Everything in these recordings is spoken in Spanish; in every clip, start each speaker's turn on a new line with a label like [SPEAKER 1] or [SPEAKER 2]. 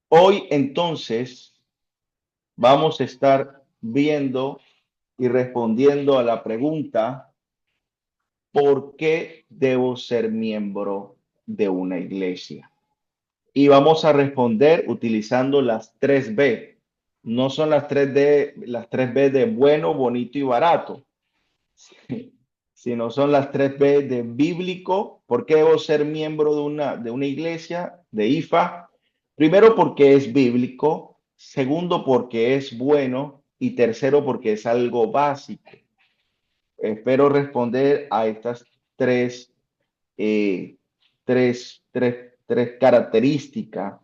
[SPEAKER 1] Hoy entonces vamos a estar viendo y respondiendo a la pregunta, ¿por qué debo ser miembro de una iglesia? Y vamos a responder utilizando las 3 B. No son las 3 B de bueno, bonito y barato, sino son las 3 B de bíblico. ¿Por qué debo ser miembro de una iglesia, de IFA? Primero, porque es bíblico. Segundo, porque es bueno. Y tercero, porque es algo básico. Espero responder a estas tres, eh, tres características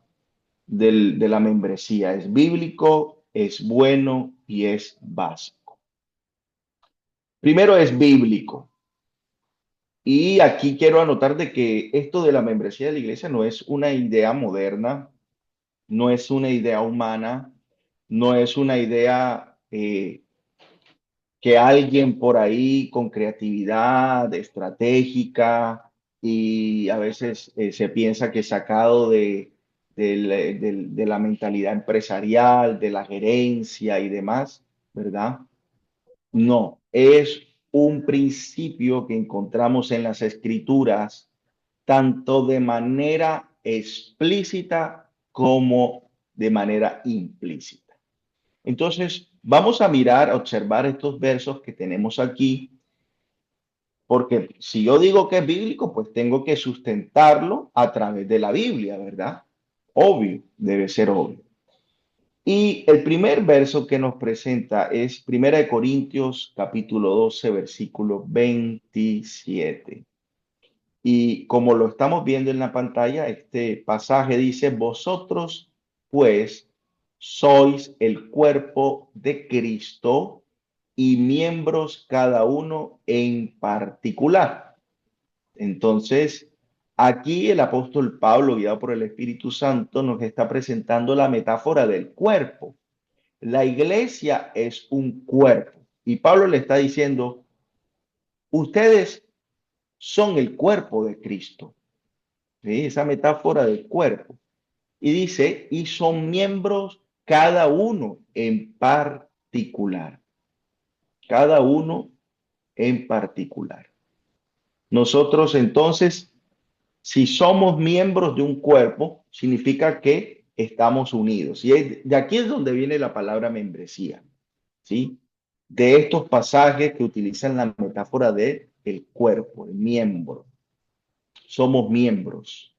[SPEAKER 1] de la membresía. Es bíblico, es bueno y es básico. Primero es bíblico. Y aquí quiero anotar de que esto de la membresía de la iglesia no es una idea moderna, no es una idea humana, no es una idea que alguien por ahí con creatividad estratégica y a veces se piensa que sacado de la mentalidad empresarial, de la gerencia y demás, ¿verdad? No, es un principio que encontramos en las escrituras, tanto de manera explícita como de manera implícita. Entonces, vamos a mirar, a observar estos versos que tenemos aquí, porque si yo digo que es bíblico, pues tengo que sustentarlo a través de la Biblia, ¿verdad? Obvio, debe ser obvio. Y el primer verso que nos presenta es Primera de Corintios capítulo 12 versículo 27. Y como lo estamos viendo en la pantalla, este pasaje dice, vosotros pues sois el cuerpo de Cristo y miembros cada uno en particular. Entonces, aquí el apóstol Pablo, guiado por el Espíritu Santo, nos está presentando la metáfora del cuerpo. La iglesia es un cuerpo y Pablo le está diciendo, ustedes son el cuerpo de Cristo. ¿Sí? Esa metáfora del cuerpo. Y dice, y son miembros cada uno en particular. Cada uno en particular. Nosotros entonces, si somos miembros de un cuerpo, significa que estamos unidos. Y de aquí es donde viene la palabra membresía. ¿Sí? De estos pasajes que utilizan la metáfora de el cuerpo, el miembro. Somos miembros.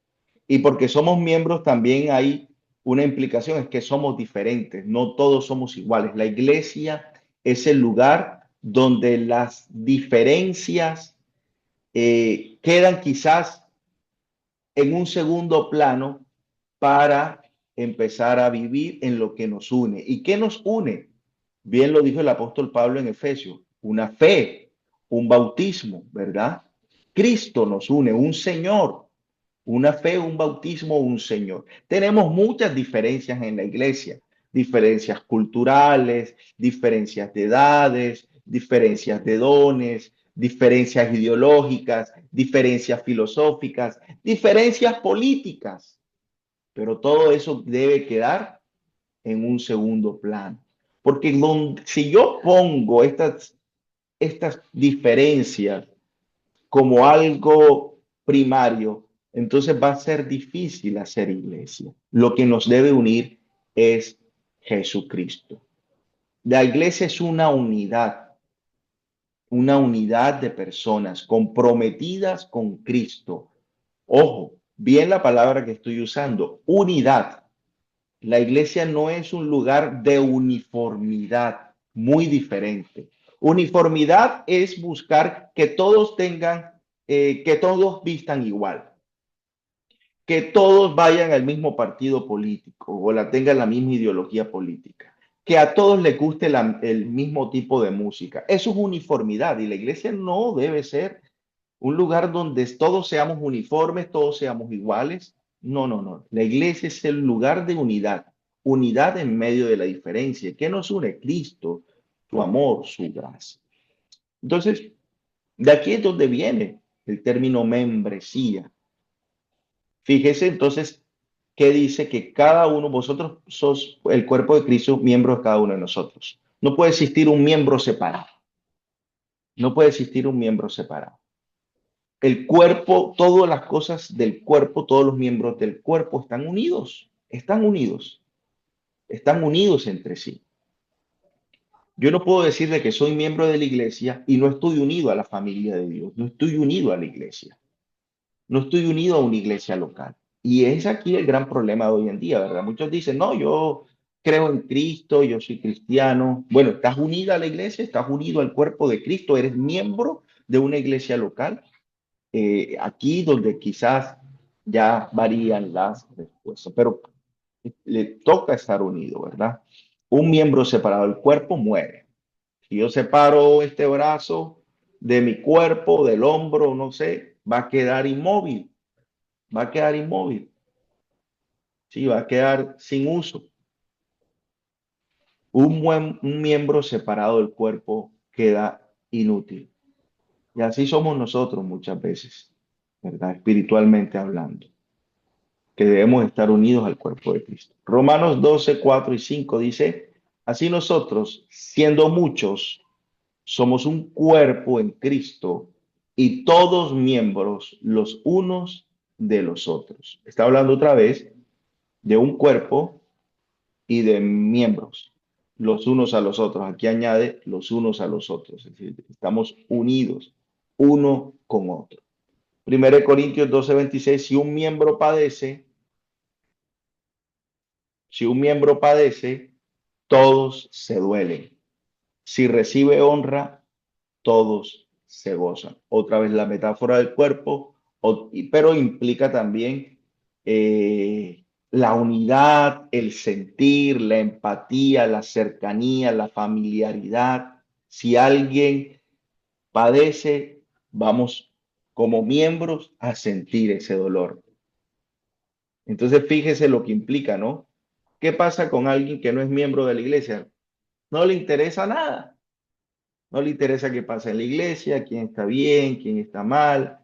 [SPEAKER 1] Y porque somos miembros también hay una implicación, es que somos diferentes, no todos somos iguales. La iglesia es el lugar donde las diferencias quedan quizás en un segundo plano para empezar a vivir en lo que nos une. ¿Y qué nos une? Bien lo dijo el apóstol Pablo en Efesios, una fe, un bautismo, ¿verdad? Cristo nos une, un Señor, una fe, un bautismo, un Señor. Tenemos muchas diferencias en la iglesia, diferencias culturales, diferencias de edades, diferencias de dones, diferencias ideológicas, diferencias filosóficas, diferencias políticas, pero todo eso debe quedar en un segundo plano. Porque si yo pongo estas diferencias como algo primario, entonces va a ser difícil hacer iglesia. Lo que nos debe unir es Jesucristo. La iglesia es una unidad de personas comprometidas con Cristo. Ojo, bien la palabra que estoy usando, unidad. La iglesia no es un lugar de uniformidad, muy diferente. Uniformidad es buscar que todos tengan, que todos vistan igual, que todos vayan al mismo partido político o tengan la misma ideología política, que a todos les guste el mismo tipo de música. Eso es uniformidad y la iglesia no debe ser un lugar donde todos seamos uniformes, todos seamos iguales. No, no, no. La iglesia es el lugar de unidad, unidad en medio de la diferencia. ¿Qué nos une? Cristo, su amor, su gracia. Entonces, de aquí es donde viene el término membresía. Fíjese entonces, que dice que cada uno, vosotros sos el cuerpo de Cristo, miembro de cada uno de nosotros. No puede existir un miembro separado. No puede existir un miembro separado. El cuerpo, todas las cosas del cuerpo, todos los miembros del cuerpo están unidos entre sí. Yo no puedo decirle que soy miembro de la iglesia y no estoy unido a la familia de Dios, no estoy unido a la iglesia, no estoy unido a una iglesia local. Y es aquí el gran problema de hoy en día, ¿verdad? Muchos dicen, no, yo creo en Cristo, yo soy cristiano. Bueno, estás unida a la iglesia, estás unido al cuerpo de Cristo, eres miembro de una iglesia local. Aquí donde quizás ya varían las respuestas, pero le toca estar unido, ¿verdad? Un miembro separado del cuerpo muere. Si yo separo este brazo de mi cuerpo, del hombro, no sé, va a quedar inmóvil, va a quedar inmóvil, sí, va a quedar sin uso. Un miembro separado del cuerpo queda inútil. Y así somos nosotros muchas veces, ¿verdad? Espiritualmente hablando, que debemos estar unidos al cuerpo de Cristo. Romanos 12, 4 y 5 dice, así nosotros, siendo muchos, somos un cuerpo en Cristo y todos miembros los unos de los otros. Está hablando otra vez de un cuerpo y de miembros, los unos a los otros. Aquí añade los unos a los otros. Es decir, estamos unidos uno con otro. 1 Corintios 12:26, si un miembro padece, todos se duelen. Si recibe honra, todos se gozan. Otra vez la metáfora del cuerpo, pero implica también la unidad, el sentir, la empatía, la cercanía, la familiaridad. Si alguien padece, vamos como miembros a sentir ese dolor. Entonces fíjese lo que implica, ¿no? ¿Qué pasa con alguien que no es miembro de la iglesia? No le interesa nada. No le interesa qué pasa en la iglesia, quién está bien, quién está mal,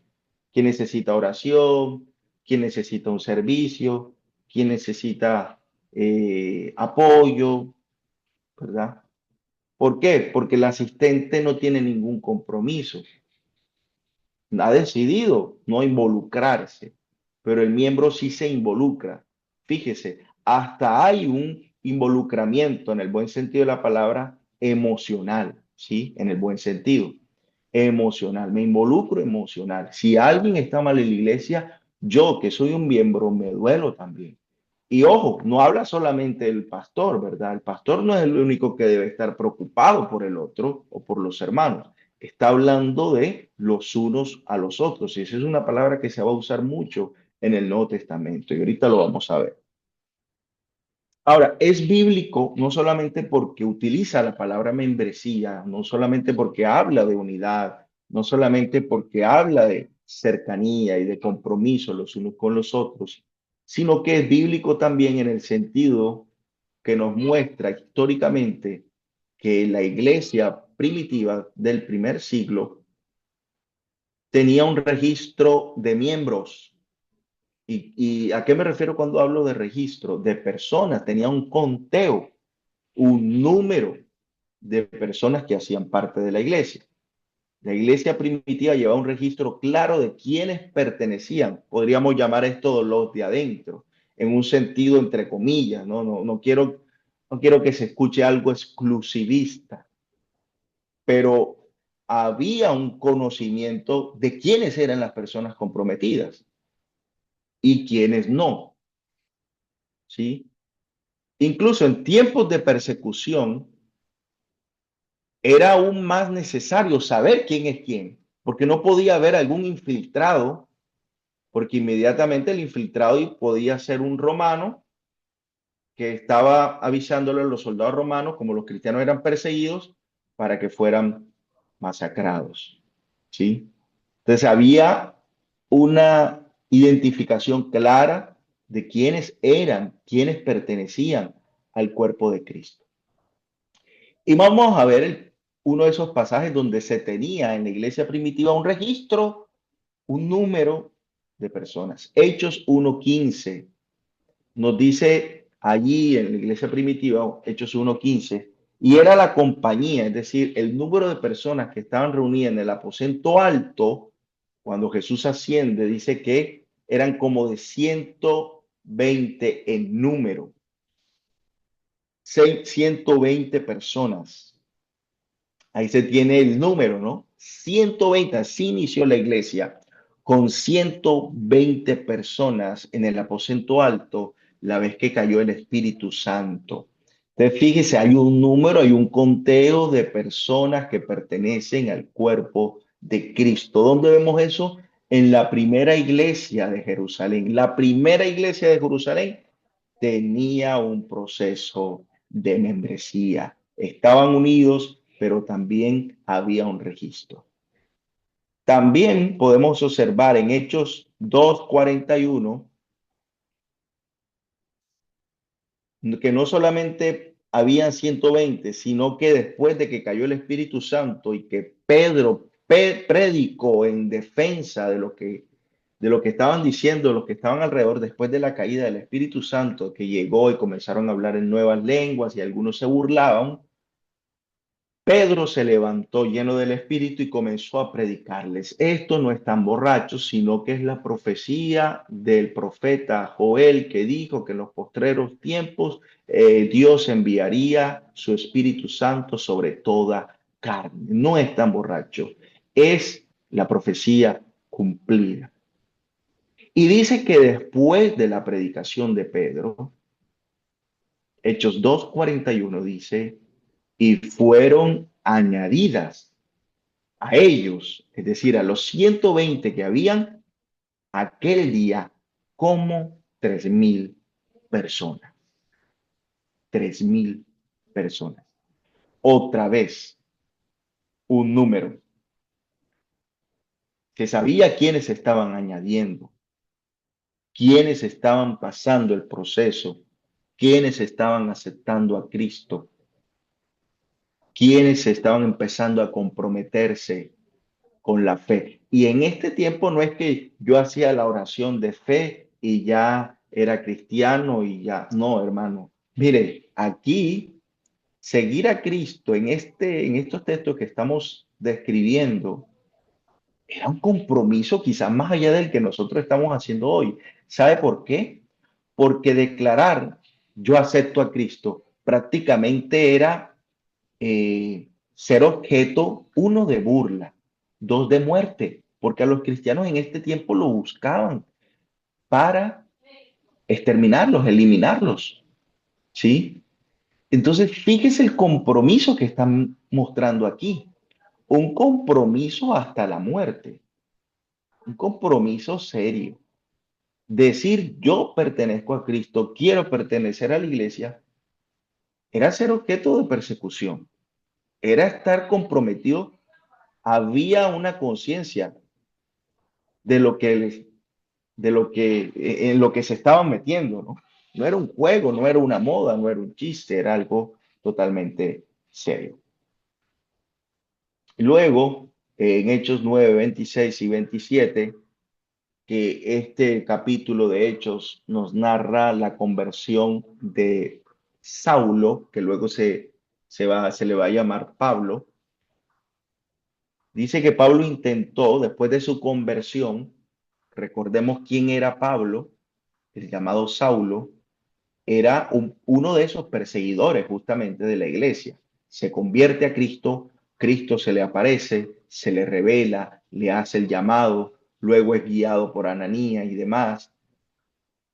[SPEAKER 1] quién necesita oración, quién necesita un servicio, quién necesita apoyo, ¿verdad? ¿Por qué? Porque el asistente no tiene ningún compromiso, ha decidido no involucrarse, pero el miembro sí se involucra. Fíjese, hasta hay un involucramiento en el buen sentido de la palabra emocional, ¿sí? En el buen sentido emocional, me involucro emocional. Si alguien está mal en la iglesia, yo que soy un miembro me duelo también. Y ojo, no habla solamente del pastor, ¿verdad? El pastor no es el único que debe estar preocupado por el otro o por los hermanos. Está hablando de los unos a los otros. Y esa es una palabra que se va a usar mucho en el Nuevo Testamento. Y ahorita lo vamos a ver. Ahora, es bíblico no solamente porque utiliza la palabra membresía, no solamente porque habla de unidad, no solamente porque habla de cercanía y de compromiso los unos con los otros, sino que es bíblico también en el sentido que nos muestra históricamente que la iglesia primitiva del primer siglo tenía un registro de miembros. ¿Y a qué me refiero cuando hablo de registro? De personas, tenía un conteo, un número de personas que hacían parte de la iglesia. La iglesia primitiva llevaba un registro claro de quienes pertenecían. Podríamos llamar esto los de adentro, en un sentido entre comillas, ¿no? No quiero que se escuche algo exclusivista, pero había un conocimiento de quiénes eran las personas comprometidas y quiénes no, ¿sí? Incluso en tiempos de persecución, era aún más necesario saber quién es quién, porque no podía haber algún infiltrado, porque inmediatamente el infiltrado podía ser un romano que estaba avisándole a los soldados romanos, como los cristianos eran perseguidos, para que fueran masacrados. ¿Sí? Entonces había una identificación clara de quiénes eran, quiénes pertenecían al cuerpo de Cristo. Y vamos a ver uno de esos pasajes donde se tenía en la iglesia primitiva un registro, un número de personas. Hechos 1:15 nos dice allí en la iglesia primitiva, Hechos 1:15, y era la compañía, es decir, el número de personas que estaban reunidas en el aposento alto, cuando Jesús asciende, dice que eran como de 120 en número, 120 personas. Ahí se tiene el número, ¿no? 120, así inició la iglesia, con 120 personas en el aposento alto, la vez que cayó el Espíritu Santo. Entonces, fíjese, hay un número, hay un conteo de personas que pertenecen al cuerpo de Cristo. ¿Dónde vemos eso? En la primera iglesia de Jerusalén. La primera iglesia de Jerusalén tenía un proceso de membresía. Estaban unidos, pero también había un registro. También podemos observar en Hechos 2:41 que no solamente habían 120, sino que después de que cayó el Espíritu Santo y que Pedro predicó en defensa de lo que estaban diciendo los que estaban alrededor después de la caída del Espíritu Santo, que llegó y comenzaron a hablar en nuevas lenguas y algunos se burlaban, Pedro se levantó lleno del Espíritu y comenzó a predicarles. Esto no es tan borracho, sino que es la profecía del profeta Joel que dijo que en los postreros tiempos Dios enviaría su Espíritu Santo sobre toda carne. No es tan borracho, es la profecía cumplida. Y dice que después de la predicación de Pedro, Hechos 2:41 dice, y fueron añadidas a ellos, es decir, a los 120 que habían aquel día, como 3,000 personas. 3,000 personas. Otra vez, un número. Se sabía quiénes estaban añadiendo, quiénes estaban pasando el proceso, quiénes estaban aceptando a Cristo, quiénes estaban empezando a comprometerse con la fe. Y en este tiempo no es que yo hacía la oración de fe y ya era cristiano y ya, no, hermano. Mire, aquí seguir a Cristo en estos textos que estamos describiendo era un compromiso quizás más allá del que nosotros estamos haciendo hoy. ¿Sabe por qué? Porque declarar yo acepto a Cristo prácticamente era ser objeto, uno, de burla, dos, de muerte, porque a los cristianos en este tiempo lo buscaban para exterminarlos, eliminarlos, ¿sí? Entonces, fíjese el compromiso que están mostrando aquí, un compromiso hasta la muerte, un compromiso serio. Decir yo pertenezco a Cristo, quiero pertenecer a la iglesia, era ser objeto de persecución, era estar comprometido, había una conciencia de lo que en lo que se estaban metiendo, ¿no? No era un juego, no era una moda, no era un chiste, era algo totalmente serio. Luego, en Hechos 9, 26 y 27, que este capítulo de Hechos nos narra la conversión de Saulo, que luego se le va a llamar Pablo. Dice que Pablo intentó, después de su conversión, recordemos quién era Pablo, el llamado Saulo, era uno de esos perseguidores justamente de la iglesia. Se convierte a Cristo, Cristo se le aparece, se le revela, le hace el llamado, luego es guiado por Ananías y demás.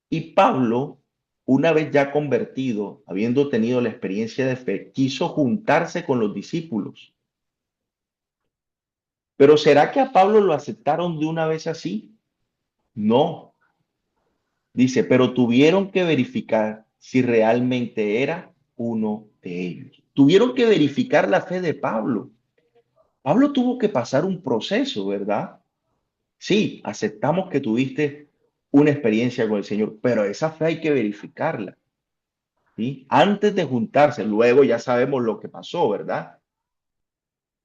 [SPEAKER 1] Y Pablo, una vez ya convertido, habiendo tenido la experiencia de fe, quiso juntarse con los discípulos. Pero ¿será que a Pablo lo aceptaron de una vez así? No. Dice, pero tuvieron que verificar si realmente era uno de ellos. Tuvieron que verificar la fe de Pablo. Pablo tuvo que pasar un proceso, ¿verdad? Sí, aceptamos que tuviste una experiencia con el Señor, pero esa fe hay que verificarla, ¿sí? Antes de juntarse, luego ya sabemos lo que pasó, ¿verdad?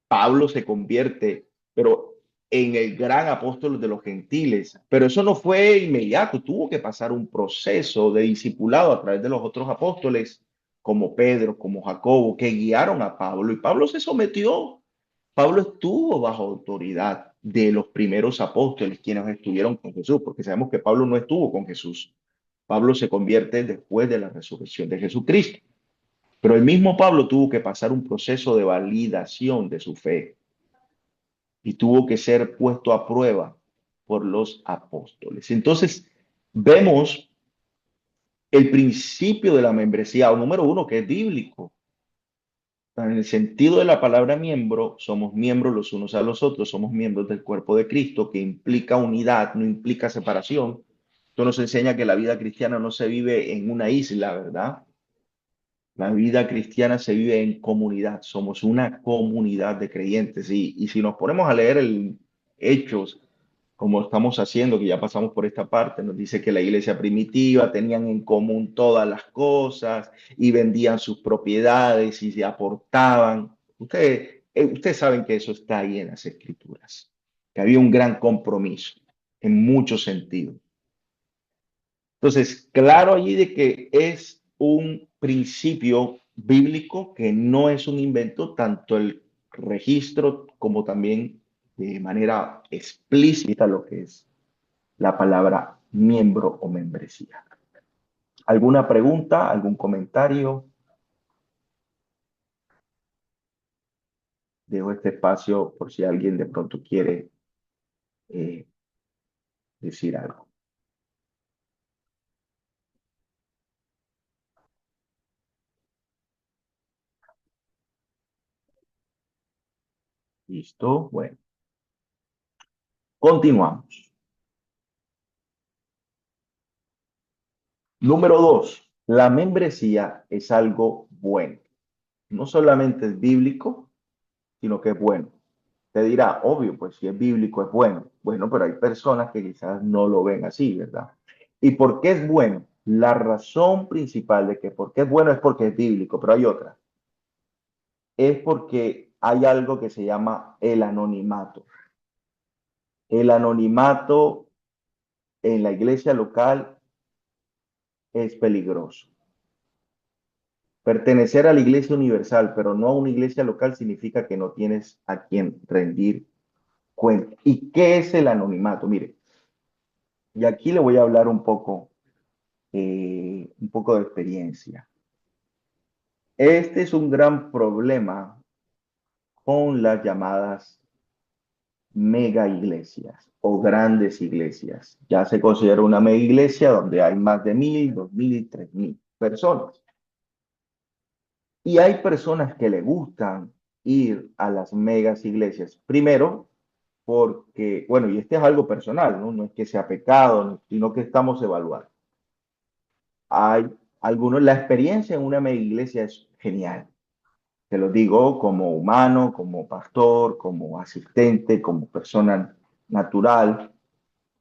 [SPEAKER 1] Pablo se convierte, pero en el gran apóstol de los gentiles. Pero eso no fue inmediato, tuvo que pasar un proceso de discipulado a través de los otros apóstoles, como Pedro, como Jacobo, que guiaron a Pablo. Y Pablo se sometió. Pablo estuvo bajo autoridad de los primeros apóstoles, quienes estuvieron con Jesús, porque sabemos que Pablo no estuvo con Jesús. Pablo se convierte después de la resurrección de Jesucristo. Pero el mismo Pablo tuvo que pasar un proceso de validación de su fe y tuvo que ser puesto a prueba por los apóstoles. Entonces, vemos el principio de la membresía, o número uno, que es bíblico. En el sentido de la palabra miembro, somos miembros los unos a los otros, somos miembros del cuerpo de Cristo, que implica unidad, no implica separación. Esto nos enseña que la vida cristiana no se vive en una isla, ¿verdad? La vida cristiana se vive en comunidad, somos una comunidad de creyentes. Y si nos ponemos a leer el Hechos, como estamos haciendo, que ya pasamos por esta parte, nos dice que la iglesia primitiva tenían en común todas las cosas y vendían sus propiedades y se aportaban. Ustedes saben que eso está ahí en las escrituras, que había un gran compromiso en muchos sentidos. Entonces, claro allí de que es un principio bíblico que no es un invento, tanto el registro como también de manera explícita lo que es la palabra miembro o membresía. ¿Alguna pregunta? ¿Algún comentario? Dejo este espacio por si alguien de pronto quiere eh, decir algo. ¿Listo? Bueno, continuamos. Número dos, la membresía es algo bueno. No solamente es bíblico, sino que es bueno. Te dirá, obvio, pues si es bíblico es bueno. Bueno, pero hay personas que quizás no lo ven así, ¿verdad? ¿Y por qué es bueno? La razón principal de que por qué es bueno es porque es bíblico, pero hay otra. Es porque hay algo que se llama el anonimato. El anonimato en la iglesia local es peligroso. Pertenecer a la iglesia universal, pero no a una iglesia local, significa que no tienes a quien rendir cuenta. ¿Y qué es el anonimato? Mire, y aquí le voy a hablar un poco de experiencia. Este es un gran problema con las llamadas mega iglesias o grandes iglesias. Ya se considera una mega iglesia donde hay más de 1,000, 2,000, 3,000 personas. Y hay personas que le gustan ir a las megas iglesias. Primero, porque, bueno, y este es algo personal, ¿no? No es que sea pecado, sino que estamos evaluando. Hay algunos, la experiencia en una mega iglesia es genial. Te lo digo como humano, como pastor, como asistente, como persona natural.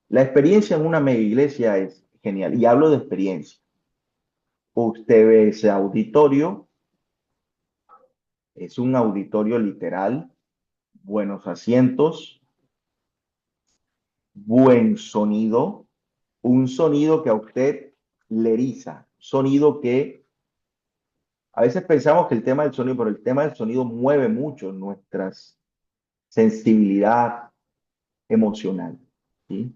[SPEAKER 1] La experiencia en una mega iglesia es genial. Y hablo de experiencia. Usted ve ese auditorio, es un auditorio literal, buenos asientos, buen sonido, un sonido que a usted le eriza, sonido que a veces pensamos que el tema del sonido, pero el tema del sonido mueve mucho nuestras sensibilidad emocional, ¿sí?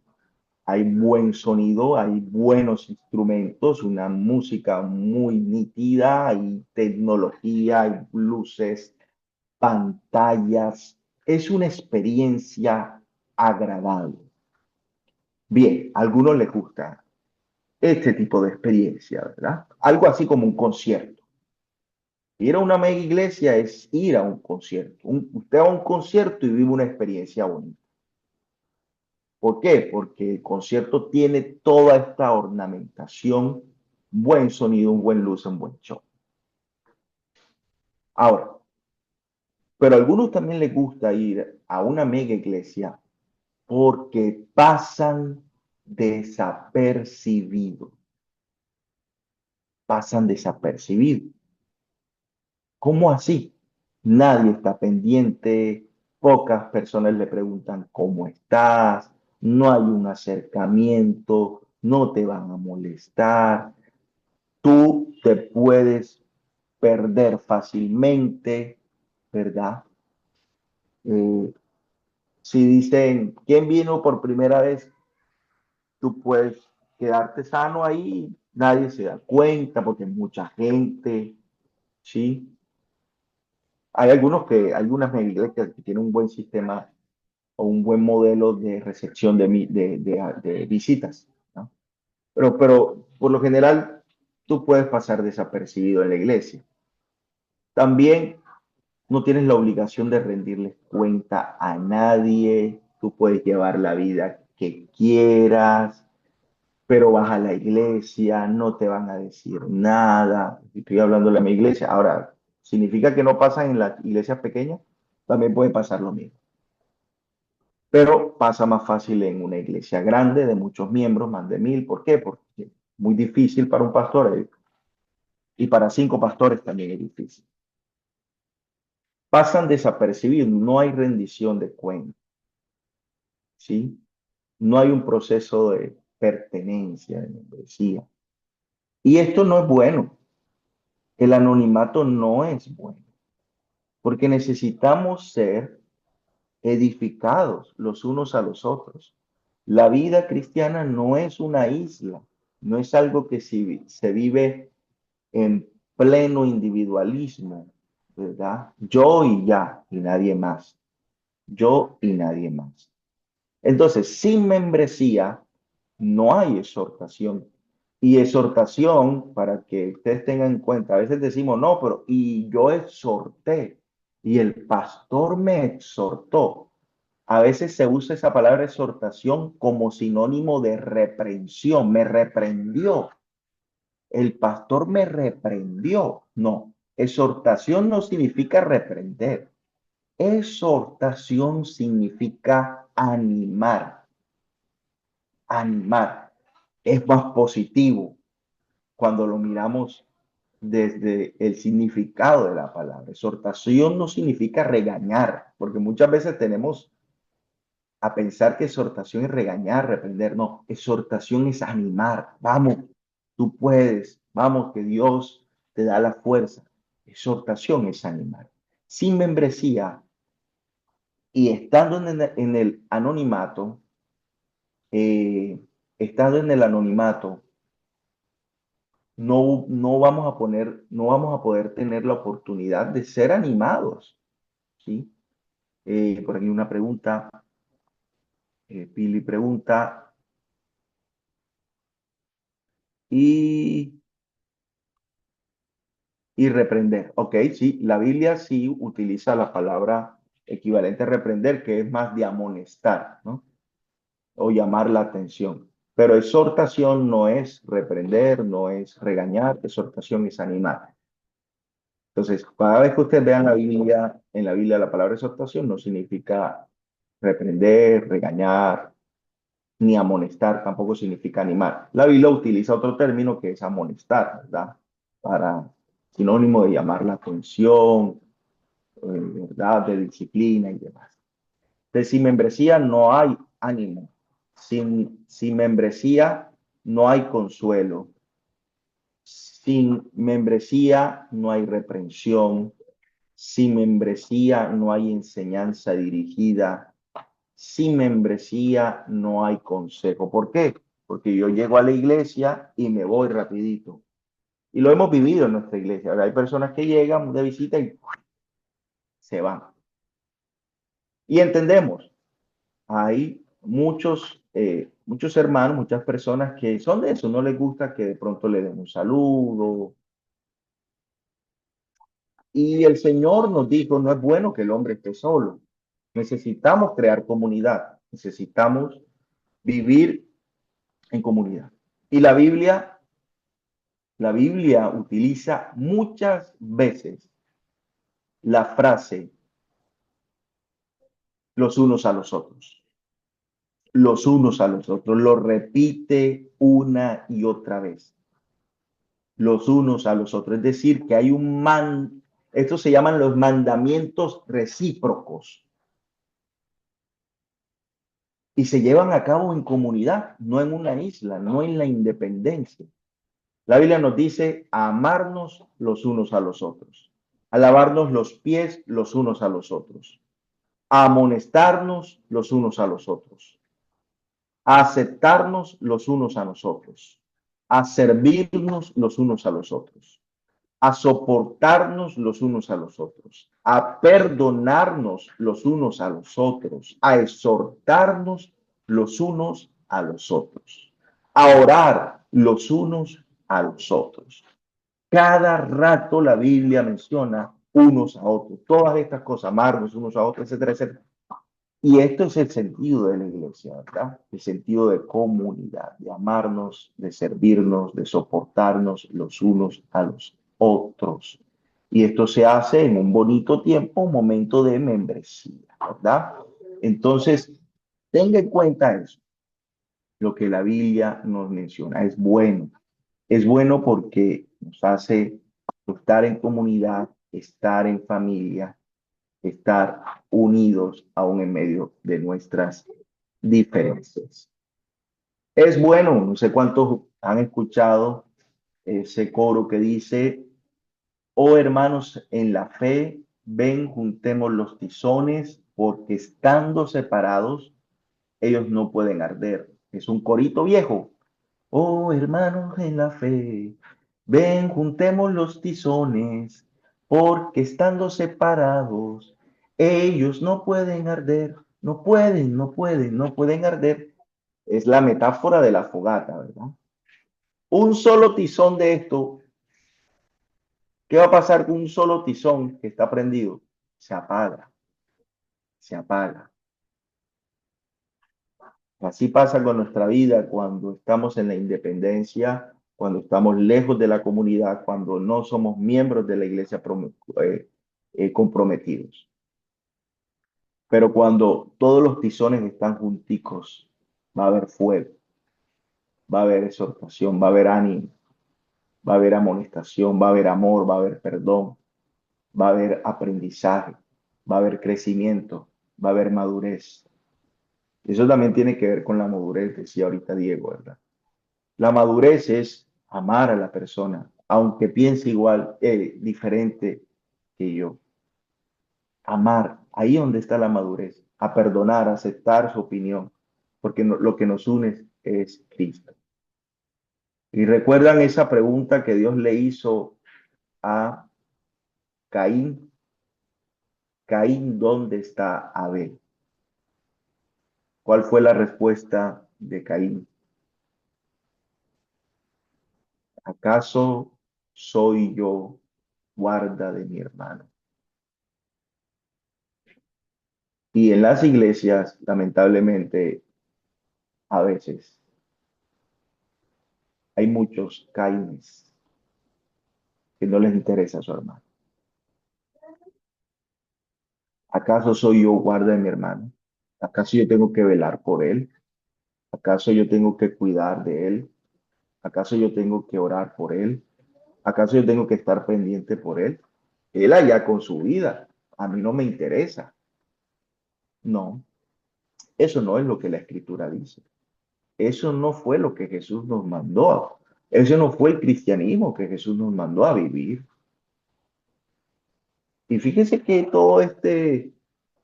[SPEAKER 1] Hay buen sonido, hay buenos instrumentos, una música muy nítida, hay tecnología, hay luces, pantallas. Es una experiencia agradable. Bien, a algunos les gusta este tipo de experiencia, ¿verdad? Algo así como un concierto. Ir a una mega iglesia es ir a un concierto. Usted va a un concierto y vive una experiencia bonita. ¿Por qué? Porque el concierto tiene toda esta ornamentación, buen sonido, un buen luz, un buen show. Ahora, pero a algunos también les gusta ir a una mega iglesia porque pasan desapercibidos. Pasan desapercibidos. ¿Cómo así? Nadie está pendiente, Pocas personas le preguntan cómo estás, no hay un acercamiento, no te van a molestar. Tú te puedes perder fácilmente, ¿verdad? Eh, si dicen, ¿quién vino por primera vez? Tú puedes quedarte sano ahí, nadie se da cuenta porque mucha gente, ¿sí? Hay algunas iglesias que tienen un buen sistema o un buen modelo de recepción de visitas, ¿no? Pero por lo general, tú puedes pasar desapercibido en la iglesia. También no tienes la obligación de rendirles cuenta a nadie. Tú puedes llevar la vida que quieras, pero vas a la iglesia, no te van a decir nada. Estoy hablando de mi iglesia. Ahora, ¿significa que no pasa en las iglesias pequeñas? También puede pasar lo mismo. Pero pasa más fácil en una iglesia grande de muchos miembros, más de 1000. ¿Por qué? Porque es muy difícil para un pastor y para 5 pastores también es difícil. Pasan desapercibidos, no hay rendición de cuentas, ¿sí? No hay un proceso de pertenencia, de membresía. Y esto no es bueno. El anonimato no es bueno, porque necesitamos ser edificados los unos a los otros. La vida cristiana no es una isla, no es algo que se vive en pleno individualismo, ¿verdad? Yo y ya, y nadie más. Yo y nadie más. Entonces, sin membresía no hay exhortación. Y exhortación, para que ustedes tengan en cuenta, a veces decimos, no, pero y yo exhorté, y el pastor me exhortó. A veces se usa esa palabra exhortación como sinónimo de reprensión. Me reprendió. El pastor me reprendió. No, exhortación no significa reprender. Exhortación significa animar. Animar. Es más positivo cuando lo miramos desde el significado de la palabra. Exhortación no significa regañar, porque muchas veces tenemos a pensar que exhortación es regañar, reprender. No, exhortación es animar. Vamos, tú puedes. Vamos, que Dios te da la fuerza. Exhortación es animar. Sin membresía y estando en el anonimato, eh, estando en el anonimato, no vamos a poder tener la oportunidad de ser animados, ¿sí? Por aquí una pregunta, Pili pregunta, y, y reprender. Ok, sí, la Biblia sí utiliza la palabra equivalente a reprender, que es más de amonestar, ¿no? O llamar la atención. Pero exhortación no es reprender, no es regañar, exhortación es animar. Entonces, cada vez que ustedes vean en la Biblia la palabra exhortación no significa reprender, regañar, ni amonestar, tampoco significa animar. La Biblia utiliza otro término que es amonestar, ¿verdad? Para sinónimo de llamar la atención, ¿verdad? De disciplina y demás. Entonces, sin membresía no hay ánimo. Sin membresía no hay consuelo. Sin membresía no hay reprensión. Sin membresía no hay enseñanza dirigida. Sin membresía no hay consejo. ¿Por qué? Porque yo llego a la iglesia y me voy rapidito. Y lo hemos vivido en nuestra iglesia. Ahora, hay personas que llegan de visita y se van. Y entendemos, hay muchos hermanos, muchas personas que son de eso, no les gusta que de pronto le den un saludo. Y el Señor nos dijo, no es bueno que el hombre esté solo. Necesitamos crear comunidad, necesitamos vivir en comunidad. Y la Biblia utiliza muchas veces la frase los unos a los otros, los unos a los otros, lo repite una y otra vez, los unos a los otros. Es decir, que hay estos se llaman los mandamientos recíprocos. y se llevan a cabo en comunidad, no en una isla, no en la independencia. La Biblia nos dice a amarnos los unos a los otros, a lavarnos los pies los unos a los otros, a amonestarnos los unos a los otros, a aceptarnos los unos a los otros, a servirnos los unos a los otros, a soportarnos los unos a los otros, a perdonarnos los unos a los otros, a exhortarnos los unos a los otros, a orar los unos a los otros. Cada rato la Biblia menciona unos a otros, todas estas cosas, amarnos unos a otros, etcétera, etcétera. Y esto es el sentido de la iglesia, ¿verdad? El sentido de comunidad, de amarnos, de servirnos, de soportarnos los unos a los otros. Y esto se hace en un bonito tiempo, un momento de membresía, ¿verdad? Entonces, tenga en cuenta eso, lo que la Biblia nos menciona. Es bueno. Es bueno porque nos hace estar en comunidad, estar en familia, estar unidos aún en medio de nuestras diferencias. Es bueno, no sé cuántos han escuchado ese coro que dice, oh hermanos en la fe, ven, juntemos los tizones, porque estando separados, ellos no pueden arder. Es un corito viejo. Oh hermanos en la fe, ven, juntemos los tizones, porque estando separados, ellos no pueden arder, no pueden arder. Es la metáfora de la fogata, ¿verdad? Un solo tizón de esto, ¿qué va a pasar con un solo tizón que está prendido? Se apaga, se apaga. Así pasa con nuestra vida cuando estamos en la independencia, cuando estamos lejos de la comunidad, cuando no somos miembros de la iglesia comprometidos. Pero cuando todos los tizones están junticos, va a haber fuego, va a haber exhortación, va a haber ánimo, va a haber amonestación, va a haber amor, va a haber perdón, va a haber aprendizaje, va a haber crecimiento, va a haber madurez. Eso también tiene que ver con la madurez, decía ahorita Diego, ¿verdad? La madurez es amar a la persona, aunque piense igual, diferente que yo. Amar, ahí donde está la madurez, a perdonar, a aceptar su opinión, porque lo que nos une es Cristo. Y recuerdan esa pregunta que Dios le hizo a Caín. Caín, ¿dónde está Abel? ¿Cuál fue la respuesta de Caín? ¿Acaso soy yo guarda de mi hermano? Y en las iglesias, lamentablemente, a veces hay muchos Caínes que no les interesa a su hermano. ¿Acaso soy yo guarda de mi hermano? ¿Acaso yo tengo que velar por él? ¿Acaso yo tengo que cuidar de él? ¿Acaso yo tengo que orar por él? ¿Acaso yo tengo que estar pendiente por él? Él allá con su vida. A mí no me interesa. No, eso no es lo que la escritura dice. Eso no fue lo que Jesús nos mandó. Eso no fue el cristianismo que Jesús nos mandó a vivir. Y fíjese que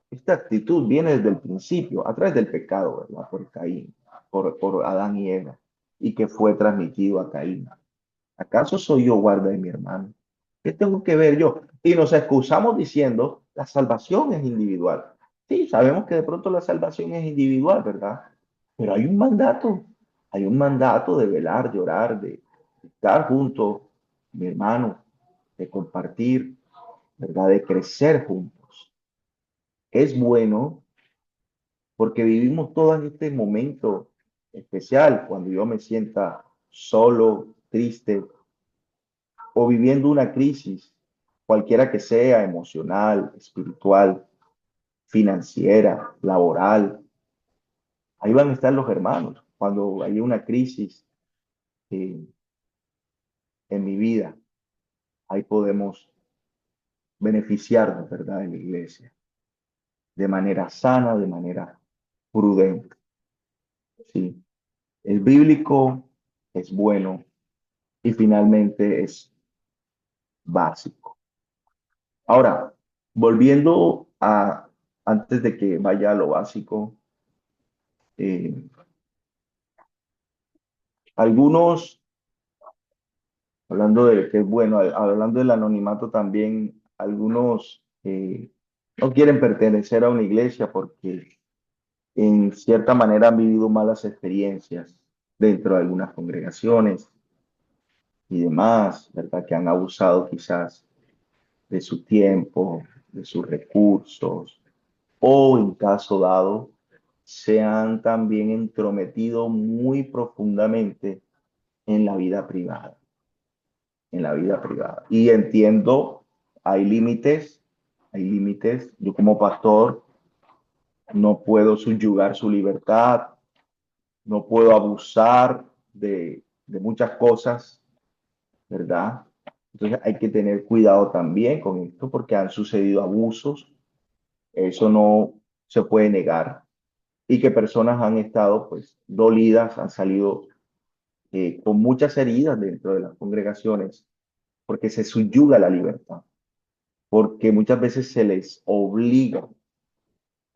[SPEAKER 1] esta actitud viene desde el principio, a través del pecado, ¿verdad? Por Caín, por Adán y Eva, y que fue transmitido a Caín. ¿Acaso soy yo guarda de mi hermano? ¿Qué tengo que ver yo? Y nos excusamos diciendo, la salvación es individual. Sí, sabemos que de pronto la salvación es individual, ¿verdad? Pero hay un mandato de velar, de orar, de estar junto, mi hermano, de compartir, ¿verdad? De crecer juntos. Es bueno porque vivimos todo en este momento especial, cuando yo me sienta solo, triste o viviendo una crisis, cualquiera que sea, emocional, espiritual, financiera, laboral. Ahí van a estar los hermanos cuando hay una crisis eh, en mi vida. Ahí podemos beneficiarnos, ¿verdad? En la iglesia, de manera sana, de manera prudente. Sí, es bíblico, es bueno y finalmente es básico. Ahora, volviendo a, antes de que vaya a lo básico, eh, algunos, hablando de que es bueno, hablando del anonimato también, algunos no quieren pertenecer a una iglesia porque en cierta manera han vivido malas experiencias dentro de algunas congregaciones y demás, ¿verdad? Que han abusado quizás de su tiempo, de sus recursos, o en caso dado, se han también entrometido muy profundamente en la vida privada, en la vida privada. Y entiendo, hay límites, hay límites. Yo como pastor no puedo subyugar su libertad, no puedo abusar de muchas cosas, ¿verdad? Entonces hay que tener cuidado también con esto porque han sucedido abusos, eso no se puede negar, y que personas han estado pues dolidas, han salido con muchas heridas dentro de las congregaciones porque se subyuga la libertad, porque muchas veces se les obliga,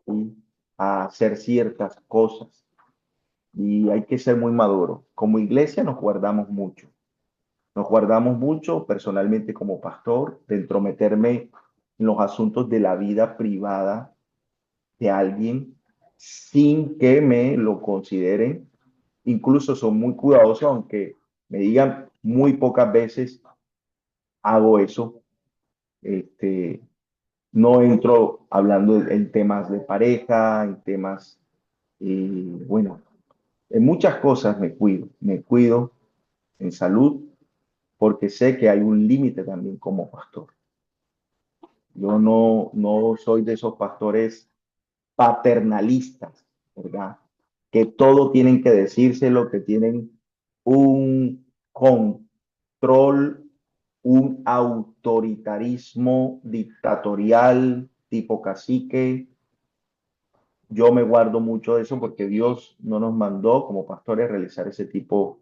[SPEAKER 1] ¿sí?, a hacer ciertas cosas y hay que ser muy maduro. Como iglesia nos guardamos mucho personalmente como pastor de entrometerme en los asuntos de la vida privada de alguien sin que me lo consideren. Incluso son muy cuidadosos, aunque me digan muy pocas veces hago eso. Este, no entro hablando en temas de pareja, en temas, bueno, en muchas cosas me cuido en salud, porque sé que hay un límite también como pastor. Yo no soy de esos pastores paternalistas, ¿verdad? Que todo tienen que decírselo, que tienen un control, un autoritarismo dictatorial tipo cacique. Yo me guardo mucho de eso porque Dios no nos mandó como pastores a realizar ese tipo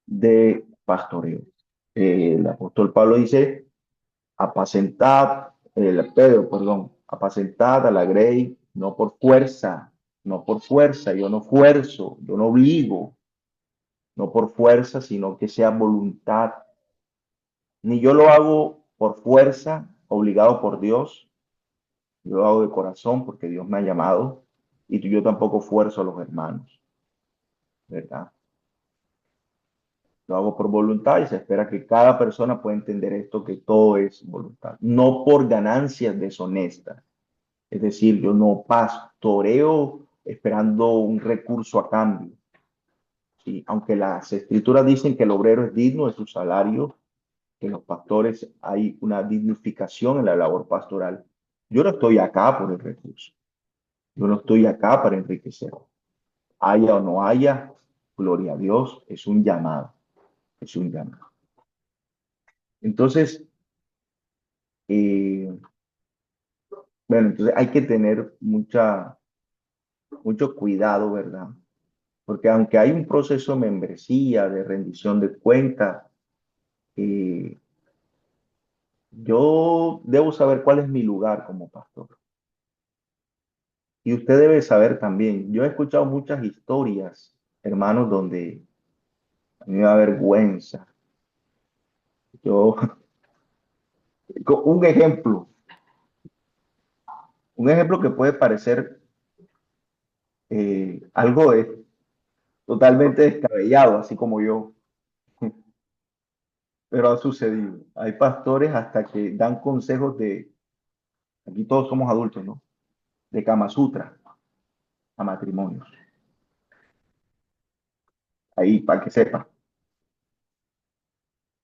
[SPEAKER 1] de pastoreo. El apóstol Pablo dice, apacentad, Pedro, perdón, apacentad a la grey, no por fuerza, no por fuerza, yo no fuerzo, yo no obligo, no por fuerza, sino que sea voluntad. Ni yo lo hago por fuerza, obligado por Dios, yo lo hago de corazón porque Dios me ha llamado y yo tampoco fuerzo a los hermanos, ¿verdad? Lo hago por voluntad y se espera que cada persona pueda entender esto, que todo es voluntad, no por ganancias deshonestas. Es decir, yo no pastoreo esperando un recurso a cambio. ¿Sí? Aunque las escrituras dicen que el obrero es digno de su salario, que los pastores hay una dignificación en la labor pastoral. Yo no estoy acá por el recurso. Yo no estoy acá para enriquecer. Haya o no haya, gloria a Dios, es un llamado. Es un llamado. Entonces, eh, bueno, entonces hay que tener mucho cuidado, ¿verdad? Porque aunque hay un proceso de membresía, de rendición de cuentas, eh, yo debo saber cuál es mi lugar como pastor. Y usted debe saber también. Yo he escuchado muchas historias, hermanos, donde a mí me da vergüenza. Yo, un ejemplo, un ejemplo que puede parecer algo totalmente descabellado, así como yo, pero ha sucedido. Hay pastores hasta que dan consejos aquí todos somos adultos, ¿no? De Kama Sutra a matrimonios. Ahí, para que sepa.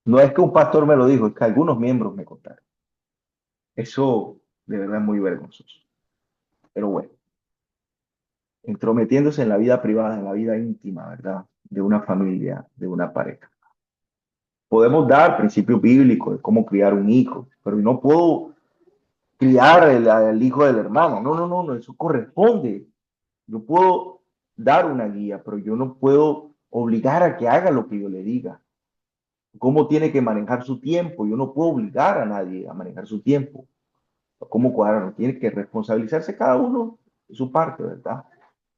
[SPEAKER 1] No es que un pastor me lo dijo, es que algunos miembros me contaron. Eso de verdad es muy vergonzoso. Pero bueno, entrometiéndose en la vida privada, en la vida íntima, ¿verdad? De una familia, de una pareja. Podemos dar principios bíblicos de cómo criar un hijo, pero no puedo criar el hijo del hermano. No, eso corresponde. Yo puedo dar una guía, pero yo no puedo obligar a que haga lo que yo le diga. Cómo tiene que manejar su tiempo. Yo no puedo obligar a nadie a manejar su tiempo. Cómo cuadrar, tiene que responsabilizarse cada uno de su parte, ¿verdad?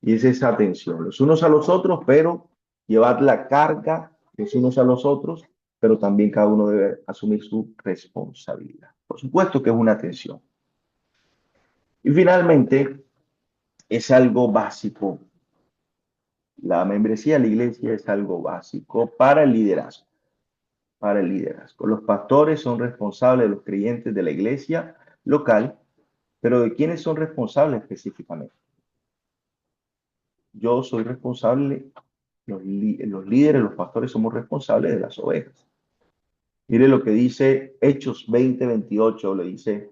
[SPEAKER 1] Y es esa atención, los unos a los otros, pero llevar la carga los unos a los otros, pero también cada uno debe asumir su responsabilidad. Por supuesto que es una atención. Y finalmente, es algo básico. La membresía de la iglesia es algo básico para el liderazgo. Para el liderazgo. Los pastores son responsables de los creyentes de la iglesia local, pero ¿de quiénes son responsables específicamente? Yo soy responsable, los líderes, los pastores somos responsables de las ovejas. Mire lo que dice Hechos 20:28, le dice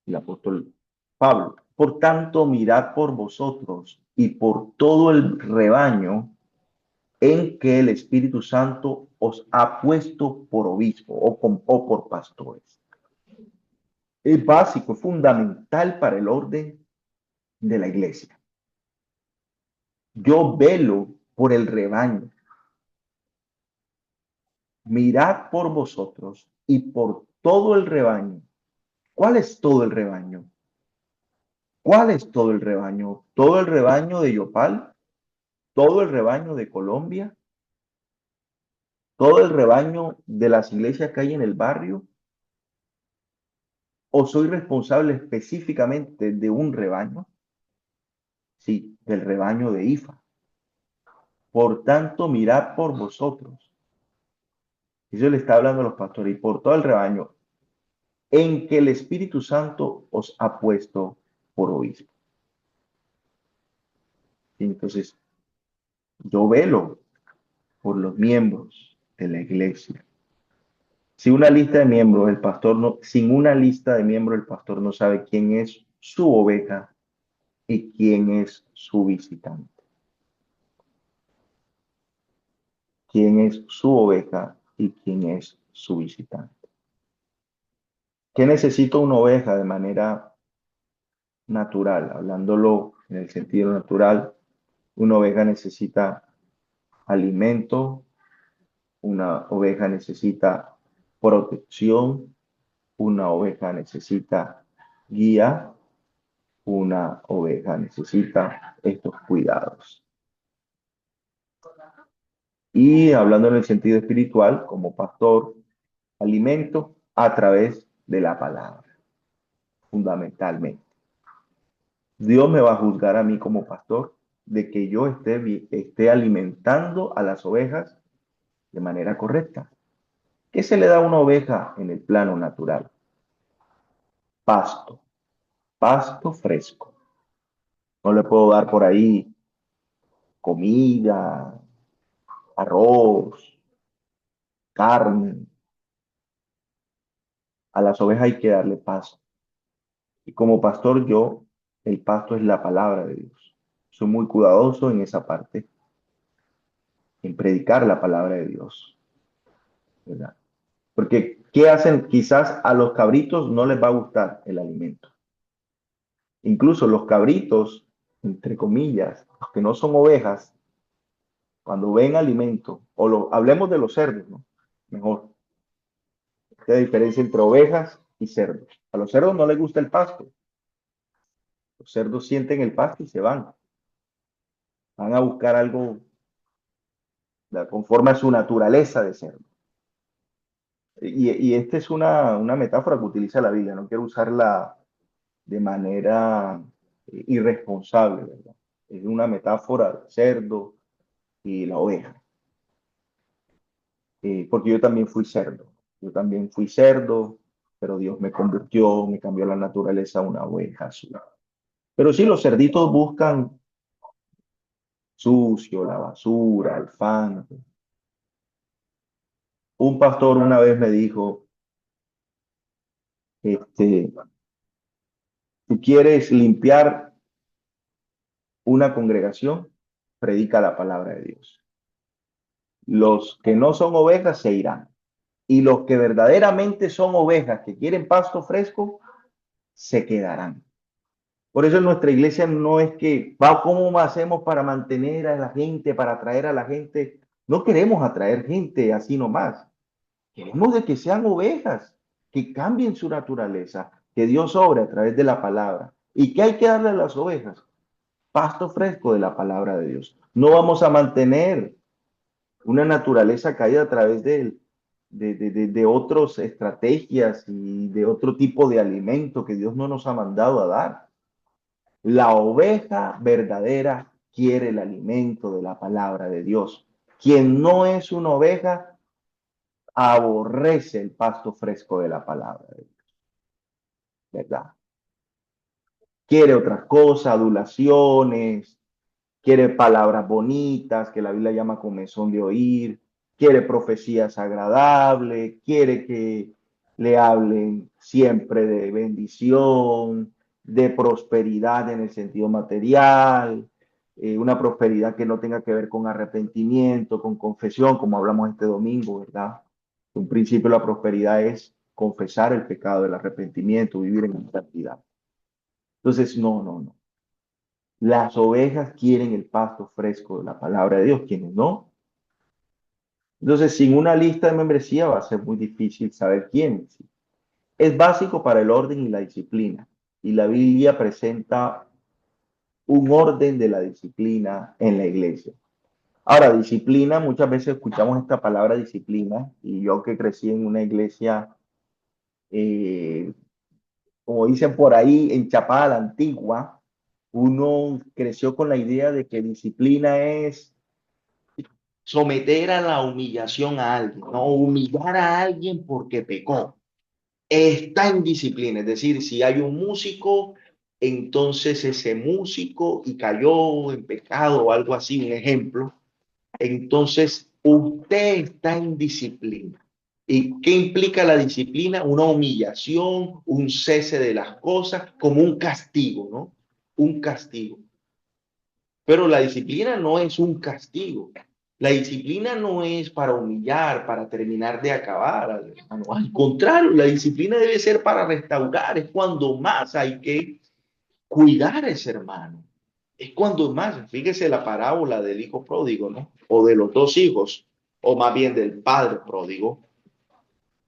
[SPEAKER 1] el apóstol Pablo. Por tanto, mirad por vosotros y por todo el rebaño en que el Espíritu Santo os ha puesto por obispo o por pastores. Es básico, es fundamental para el orden de la iglesia. Yo velo por el rebaño. Mirad por vosotros y por todo el rebaño. ¿Cuál es todo el rebaño? ¿Cuál es todo el rebaño? ¿Todo el rebaño de Yopal? ¿Todo el rebaño de Colombia? ¿Todo el rebaño de las iglesias que hay en el barrio? ¿O soy responsable específicamente de un rebaño? Sí, del rebaño de Ifa. Por tanto, mirad por vosotros. Eso le está hablando a los pastores y por todo el rebaño en que el Espíritu Santo os ha puesto por obispo. Entonces, yo velo por los miembros de la iglesia. Si una lista de miembros, el pastor no, sin una lista de miembros, el pastor no sabe quién es su oveja y quién es su visitante. Quién es su oveja y quién es su visitante. ¿Qué necesita una oveja de manera natural? Hablándolo en el sentido natural, una oveja necesita alimento, una oveja necesita protección, una oveja necesita guía, una oveja necesita estos cuidados. Y hablando en el sentido espiritual, como pastor, alimento a través de la palabra, fundamentalmente. Dios me va a juzgar a mí como pastor de que yo esté alimentando a las ovejas de manera correcta. ¿Qué se le da a una oveja en el plano natural? Pasto, pasto fresco. No le puedo dar por ahí comida, arroz, carne. A las ovejas hay que darle pasto. Y como pastor yo, el pasto es la palabra de Dios. Soy muy cuidadoso en esa parte, en predicar la palabra de Dios, ¿verdad? Porque, ¿qué hacen? Quizás a los cabritos no les va a gustar el alimento. Incluso los cabritos, entre comillas, los que no son ovejas, cuando ven alimento, hablemos de los cerdos, ¿no? Mejor. ¿Qué diferencia entre ovejas y cerdos? A los cerdos no les gusta el pasto. Los cerdos sienten el pasto y se van. Van a buscar algo conforme a su naturaleza de cerdo. Y esta es una metáfora que utiliza la Biblia. No quiero usarla de manera irresponsable, ¿verdad? Es una metáfora del cerdo y la oveja. Porque yo también fui cerdo. Yo también fui cerdo, pero Dios me convirtió, me cambió la naturaleza a una oveja azul. Pero sí, los cerditos buscan sucio, la basura, el fango. Un pastor una vez me dijo, tú quieres limpiar una congregación, predica la palabra de Dios. Los que no son ovejas se irán. Y los que verdaderamente son ovejas que quieren pasto fresco, se quedarán. Por eso en nuestra iglesia no es que, va, ¿cómo hacemos para mantener a la gente, para atraer a la gente? No queremos atraer gente así nomás. Queremos de que sean ovejas, que cambien su naturaleza, que Dios obre a través de la palabra. ¿Y qué hay que darle a las ovejas? Pasto fresco de la palabra de Dios. No vamos a mantener una naturaleza caída a través de otras estrategias y de otro tipo de alimento que Dios no nos ha mandado a dar. La oveja verdadera quiere el alimento de la palabra de Dios. Quien no es una oveja aborrece el pasto fresco de la palabra de Dios, ¿verdad? Quiere otras cosas, adulaciones, quiere palabras bonitas que la Biblia llama comezón de oír, quiere profecías agradables, quiere que le hablen siempre de bendición, de prosperidad en el sentido material, una prosperidad que no tenga que ver con arrepentimiento, con confesión, como hablamos este domingo, ¿verdad? Un principio de la prosperidad es confesar el pecado, el arrepentimiento, vivir en santidad. Entonces, no, no, no. Las ovejas quieren el pasto fresco de la palabra de Dios, quienes no. Entonces, sin una lista de membresía va a ser muy difícil saber quiénes. Es básico para el orden y la disciplina. Y la Biblia presenta un orden de la disciplina en la iglesia. Ahora, disciplina, muchas veces escuchamos esta palabra disciplina, y yo que crecí en una iglesia, eh, como dicen por ahí, enchapada a la antigua, uno creció con la idea de que disciplina es someter a la humillación a alguien, no humillar a alguien porque pecó. Está en disciplina, es decir, si hay un músico, entonces ese músico y cayó en pecado o algo así, un ejemplo, entonces usted está en disciplina. ¿Y qué implica la disciplina? Una humillación, un cese de las cosas, como un castigo, ¿no? Un castigo. Pero la disciplina no es un castigo. La disciplina no es para humillar, para terminar de acabar. Al contrario, la disciplina debe ser para restaurar. Es cuando más hay que cuidar a ese hermano. Es cuando más, fíjese la parábola del hijo pródigo, ¿no? O de los dos hijos, o más bien del padre pródigo.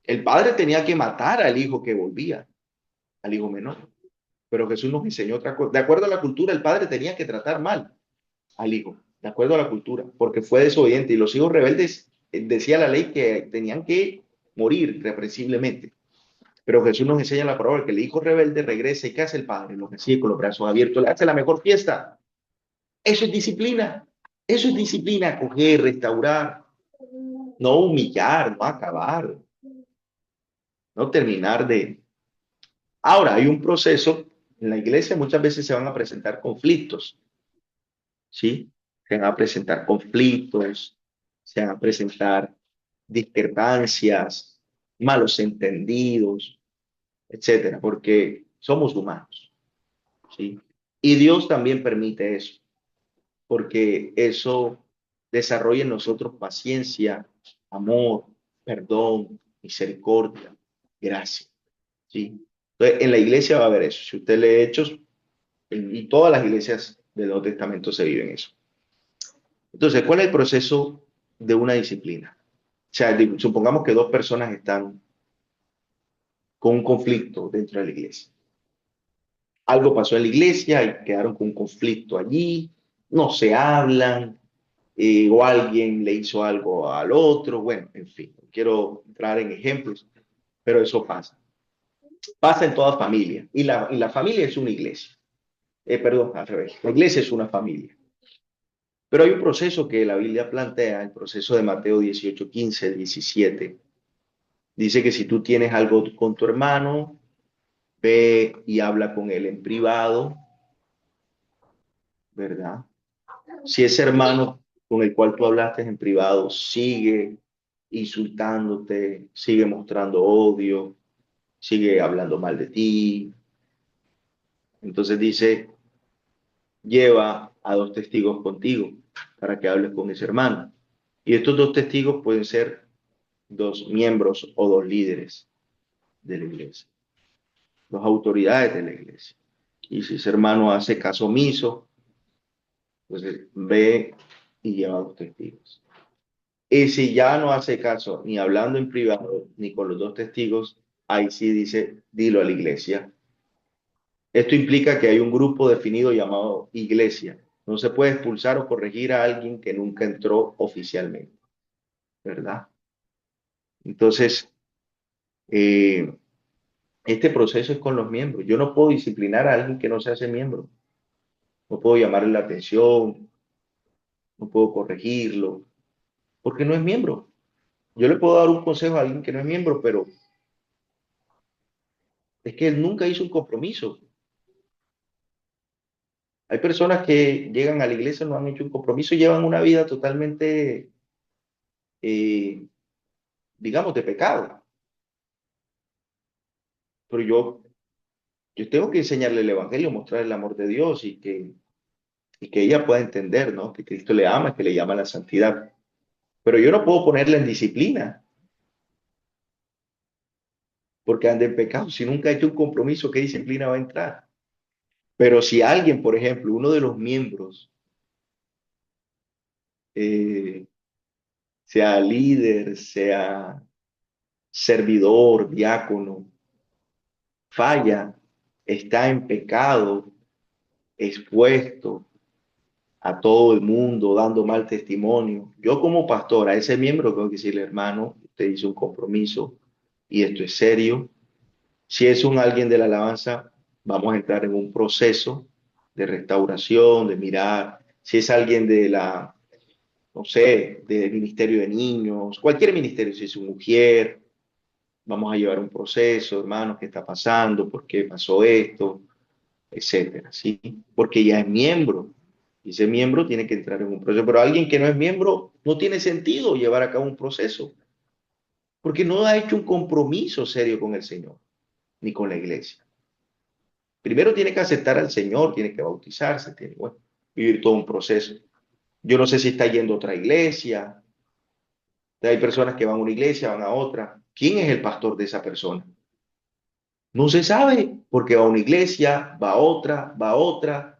[SPEAKER 1] El padre tenía que matar al hijo que volvía, al hijo menor. Pero Jesús nos enseñó otra cosa. De acuerdo a la cultura, el padre tenía que tratar mal al hijo, de acuerdo a la cultura, porque fue desobediente. Y los hijos rebeldes, decía la ley que tenían que morir reprensiblemente. Pero Jesús nos enseña la palabra que el hijo rebelde regresa y ¿qué hace el padre? Lo recibe con los brazos abiertos, le hace la mejor fiesta. Eso es disciplina. Eso es disciplina, coger, restaurar, no humillar, no acabar, no terminar de... Ahora, hay un proceso, en la iglesia muchas veces se van a presentar conflictos, ¿sí? Se van a presentar conflictos, se van a presentar discrepancias, malos entendidos, etcétera, porque somos humanos, ¿sí? Y Dios también permite eso, porque eso desarrolla en nosotros paciencia, amor, perdón, misericordia, gracia, ¿sí? Entonces, en la iglesia va a haber eso. Si usted lee Hechos, y todas las iglesias del Nuevo Testamento se viven eso. Entonces, ¿cuál es el proceso de una disciplina? O sea, supongamos que dos personas están con un conflicto dentro de la iglesia. Algo pasó en la iglesia y quedaron con un conflicto allí, no se hablan, o alguien le hizo algo al otro, bueno, en fin, no quiero entrar en ejemplos, pero eso pasa. Pasa en toda familia y la familia es una iglesia. Perdón, al revés, la iglesia es una familia. Pero hay un proceso que la Biblia plantea, el proceso de Mateo 18, 15, 17. Dice que si tú tienes algo con tu hermano, ve y habla con él en privado, ¿verdad? Si ese hermano con el cual tú hablaste en privado sigue insultándote, sigue mostrando odio, sigue hablando mal de ti, entonces dice, lleva a dos testigos contigo para que hables con ese hermano. Y estos dos testigos pueden ser dos miembros o dos líderes de la iglesia, dos autoridades de la iglesia. Y si ese hermano hace caso omiso, pues ve y lleva a los testigos. Y si ya no hace caso, ni hablando en privado, ni con los dos testigos, ahí sí dice, dilo a la iglesia. Esto implica que hay un grupo definido llamado iglesia. No se puede expulsar o corregir a alguien que nunca entró oficialmente, ¿verdad? Entonces, eh, este proceso es con los miembros. Yo no puedo disciplinar a alguien que no se hace miembro. No puedo llamarle la atención, no puedo corregirlo, porque no es miembro. Yo le puedo dar un consejo a alguien que no es miembro, pero es que él nunca hizo un compromiso. Hay personas que llegan a la iglesia, no han hecho un compromiso y llevan una vida totalmente, eh, digamos, de pecado. Pero yo tengo que enseñarle el evangelio, mostrarle el amor de Dios y que ella pueda entender, ¿no? Que Cristo le ama, que le llama a la santidad. Pero yo no puedo ponerla en disciplina porque ande en pecado. Si nunca ha hecho un compromiso, ¿qué disciplina va a entrar? Pero si alguien, por ejemplo, uno de los miembros, eh, sea líder, sea servidor, diácono, falla, está en pecado, expuesto a todo el mundo, dando mal testimonio. Yo como pastor, a ese miembro tengo que decirle, hermano, usted hizo un compromiso y esto es serio. Si es un alguien de la alabanza, vamos a entrar en un proceso de restauración, de mirar. Si es alguien de la, no sé, del ministerio de niños, cualquier ministerio, si es una mujer, vamos a llevar un proceso, hermanos, ¿qué está pasando? ¿Por qué pasó esto? Etcétera, ¿sí? Porque ya es miembro. Y ese miembro tiene que entrar en un proceso. Pero alguien que no es miembro, no tiene sentido llevar a cabo un proceso, porque no ha hecho un compromiso serio con el Señor, ni con la iglesia. Primero tiene que aceptar al Señor, tiene que bautizarse, tiene, bueno, vivir todo un proceso. Yo no sé si está yendo a otra iglesia. Hay personas que van a una iglesia, van a otra. ¿Quién es el pastor de esa persona? No se sabe, porque va a una iglesia, va a otra,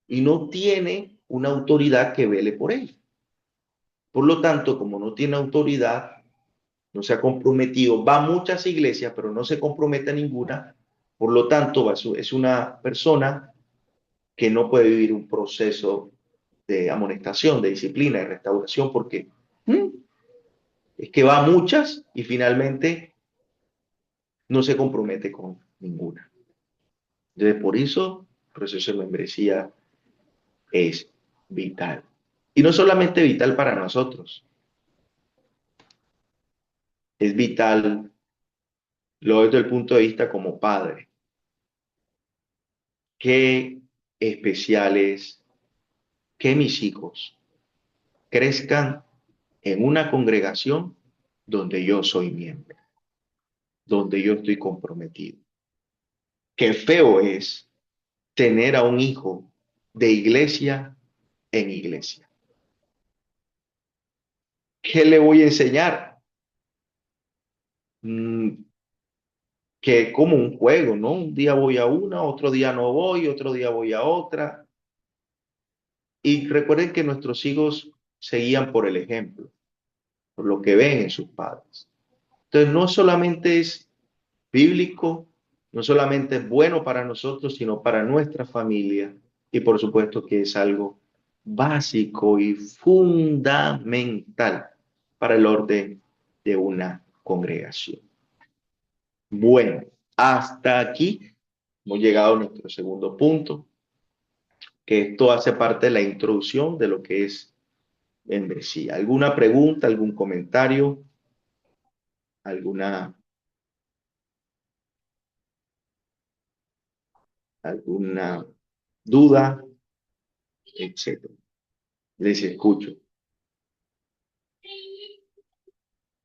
[SPEAKER 1] y no tiene una autoridad que vele por él. Por lo tanto, como no tiene autoridad, no se ha comprometido, va a muchas iglesias, pero no se compromete a ninguna. Por lo tanto, es una persona que no puede vivir un proceso de amonestación, de disciplina, de restauración, porque es que va a muchas y finalmente no se compromete con ninguna. Entonces, por eso el proceso de membresía es vital. Y no solamente vital para nosotros, es vital, lo veo desde el punto de vista como padre. Qué especial es que mis hijos crezcan en una congregación donde yo soy miembro, donde yo estoy comprometido. Qué feo es tener a un hijo de iglesia en iglesia. ¿Qué le voy a enseñar? Mm, que como un juego, ¿no? Un día voy a una, otro día no voy, otro día voy a otra. Y recuerden que nuestros hijos se guían por el ejemplo, por lo que ven en sus padres. Entonces, no solamente es bíblico, no solamente es bueno para nosotros, sino para nuestra familia. Y por supuesto que es algo básico y fundamental para el orden de una congregación. Bueno, hasta aquí hemos llegado a nuestro segundo punto, que esto hace parte de la introducción de lo que es membresía. ¿Alguna pregunta, algún comentario, alguna, alguna duda, etcétera? Les escucho.